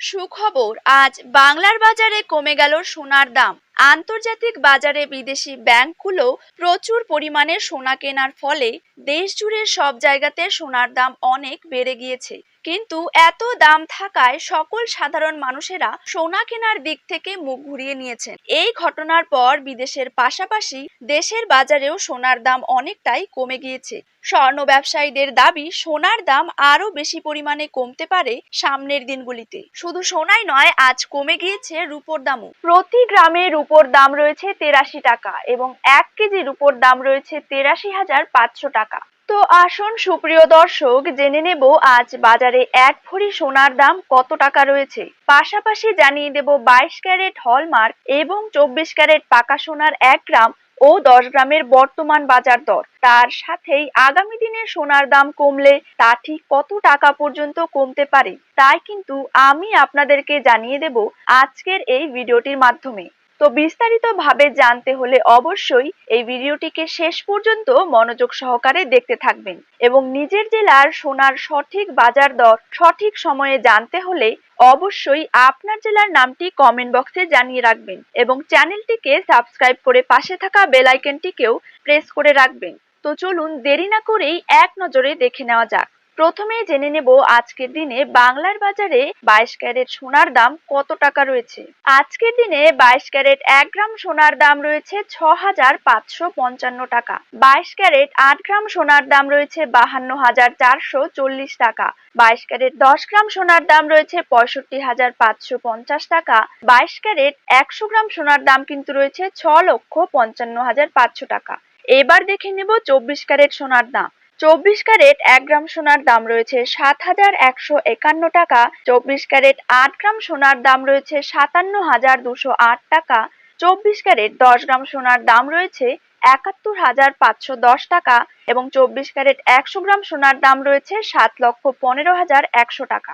সুখবর, আজ বাংলার বাজারে কমে গেল সোনার দাম। আন্তর্জাতিক বাজারে বিদেশি ব্যাংকগুলো প্রচুর পরিমাণে সোনা কেনার ফলে দেশ জুড়ে সব জায়গাতে সোনার দাম অনেক বেড়ে গিয়েছে। কিন্তু এত দাম থাকায় সকল সাধারণ মানুষেরা সোনা কেনার দিক থেকে মুখ ঘুরিয়ে নিয়েছেন। এই ঘটনার পর বিদেশের পাশাপাশি দেশের বাজারেও সোনার দাম অনেকটাই কমে গিয়েছে। স্বর্ণ ব্যবসায়ীদের দাবি, সোনার দাম আরো বেশি পরিমাণে কমতে পারে সামনের দিনগুলিতে। শুধু সোনাই নয়, আজ কমে গিয়েছে রূপোর দামও। প্রতি গ্রামে রূপোর দাম রয়েছে ৮৩ টাকা এবং ১ কেজি রূপোর দাম রয়েছে ৮৩,৫০০ টাকা। তো আসুন সুপ্রিয় দর্শক, জেনে নেব আজ বাজারে ১ ভরি সোনার দাম কত টাকা রয়েছে। পাশাপাশি জানিয়ে দেব ২২ ক্যারেট হলমার্ক এবং ২৪ ক্যারেট পাকা সোনার ১ গ্রাম ও ১০ গ্রামের বর্তমান বাজার দর। তার সাথেই আগামী দিনে সোনার দাম কমলে তা ঠিক কত টাকা পর্যন্ত কমতে পারে, তাই কিন্তু আমি আপনাদেরকে জানিয়ে দেব আজকের এই ভিডিওটির মাধ্যমে। তো বিস্তারিত ভাবে জানতে হলে অবশ্যই এই ভিডিওটিকে শেষ পর্যন্ত মনোযোগ সহকারে দেখতে থাকবেন এবং নিজের জেলার সোনার সঠিক বাজার দর সঠিক সময়ে জানতে হলে অবশ্যই আপনার জেলার নামটি কমেন্ট বক্সে জানিয়ে রাখবেন এবং চ্যানেলটিকে সাবস্ক্রাইব করে পাশে থাকা বেল আইকনটিকেও প্রেস করে রাখবেন। তো চলুন দেরি না করেই এক নজরে দেখে নেওয়া যাক। প্রথমে জেনে নেব আজকের দিনে বাংলার বাজারে ২২ ক্যারেট সোনার দাম কত টাকা রয়েছে। আজকের দিনে ২২ ক্যারেট ১ গ্রাম সোনার দাম রয়েছে ৬,৫৫৫ টাকা। ২২ ক্যারেট ৮ গ্রাম সোনার দাম রয়েছে ৫২,৪৪০ টাকা। ২২ ক্যারেট ১০ গ্রাম সোনার দাম রয়েছে ৬৫,৫৫০ টাকা। ২২ ক্যারেট ১০০ গ্রাম সোনার দাম কিন্তু রয়েছে ৬,৫৫,৫০০ টাকা। এবার দেখে নেব ২৪ ক্যারেট সোনার দাম। ২৪ ক্যারেট ১ গ্রাম সোনার দাম রয়েছে ৭,১৫১ টাকা। ২৪ ক্যারেট ৮ গ্রাম সোনার দাম রয়েছে ৫৭,২০৮ টাকা। ২৪ ক্যারেট ১০ গ্রাম সোনার দাম রয়েছে ৭১,৫১০ টাকা এবং ২৪ ক্যারেট ১০০ গ্রাম সোনার দাম রয়েছে ৭,১৫,১০০ টাকা।